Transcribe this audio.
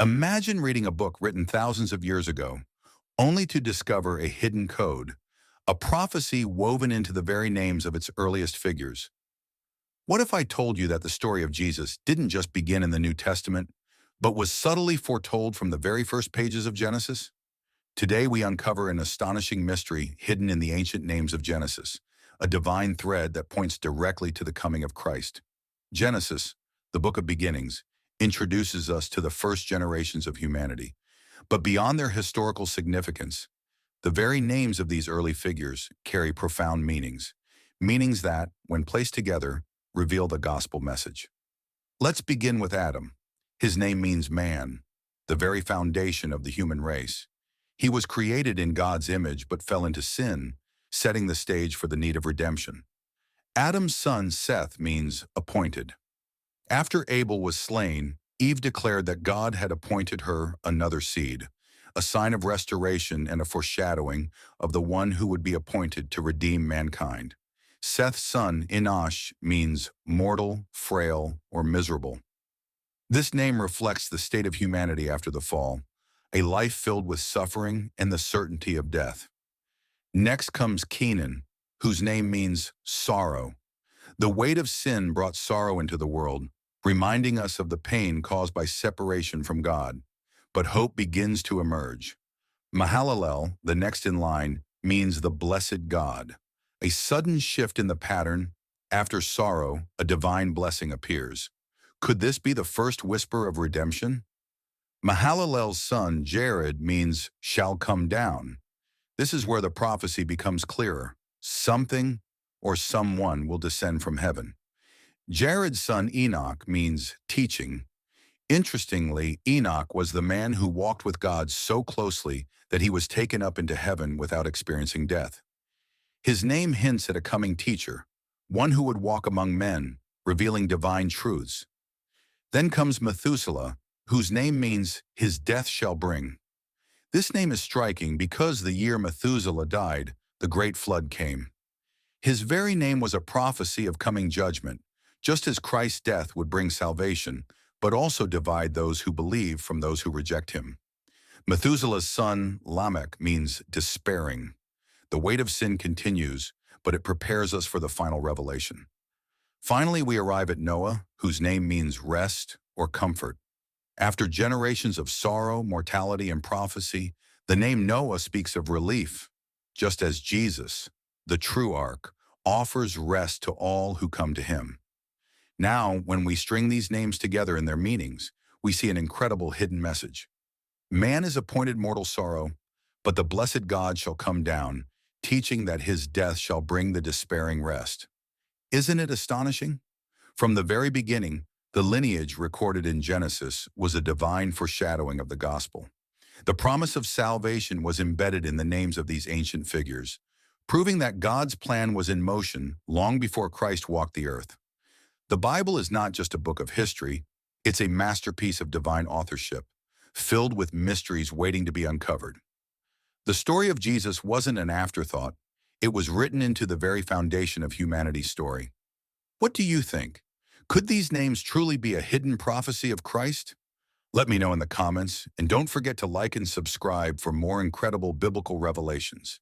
Imagine reading a book written thousands of years ago, only to discover a hidden code, a prophecy woven into the very names of its earliest figures. What if I told you that the story of Jesus didn't just begin in the New Testament, but was subtly foretold from the very first pages of Genesis? Today we uncover an astonishing mystery hidden in the ancient names of Genesis, a divine thread that points directly to the coming of Christ. Genesis, the book of beginnings, introduces us to the first generations of humanity. But beyond their historical significance, the very names of these early figures carry profound meanings, meanings that, when placed together, reveal the gospel message. Let's begin with Adam. His name means man, the very foundation of the human race. He was created in God's image but fell into sin, setting the stage for the need of redemption. Adam's son Seth means appointed. After Abel was slain, Eve declared that God had appointed her another seed, a sign of restoration and a foreshadowing of the one who would be appointed to redeem mankind. Seth's son Enosh means mortal, frail, or miserable. This name reflects the state of humanity after the fall, a life filled with suffering and the certainty of death. Next comes Kenan, whose name means sorrow. The weight of sin brought sorrow into the world, reminding us of the pain caused by separation from God. But hope begins to emerge. Mahalalel, the next in line, means the blessed God. A sudden shift in the pattern. After sorrow, a divine blessing appears. Could this be the first whisper of redemption? Mahalalel's son, Jared, means shall come down. This is where the prophecy becomes clearer. Something or someone will descend from heaven. Jared's son Enoch means teaching. Interestingly, Enoch was the man who walked with God so closely that he was taken up into heaven without experiencing death. His name hints at a coming teacher, one who would walk among men, revealing divine truths. Then comes Methuselah, whose name means his death shall bring. This name is striking because the year Methuselah died, the great flood came. His very name was a prophecy of coming judgment, just as Christ's death would bring salvation, but also divide those who believe from those who reject him. Methuselah's son, Lamech, means despairing. The weight of sin continues, but it prepares us for the final revelation. Finally, we arrive at Noah, whose name means rest or comfort. After generations of sorrow, mortality, and prophecy, the name Noah speaks of relief, just as Jesus, the true ark, offers rest to all who come to him. Now, when we string these names together in their meanings, we see an incredible hidden message. Man is appointed mortal sorrow, but the blessed God shall come down, teaching that his death shall bring the despairing rest. Isn't it astonishing? From the very beginning, the lineage recorded in Genesis was a divine foreshadowing of the gospel. The promise of salvation was embedded in the names of these ancient figures, proving that God's plan was in motion long before Christ walked the earth. The Bible is not just a book of history, it's a masterpiece of divine authorship, filled with mysteries waiting to be uncovered. The story of Jesus wasn't an afterthought, it was written into the very foundation of humanity's story. What do you think? Could these names truly be a hidden prophecy of Christ? Let me know in the comments, and don't forget to like and subscribe for more incredible biblical revelations.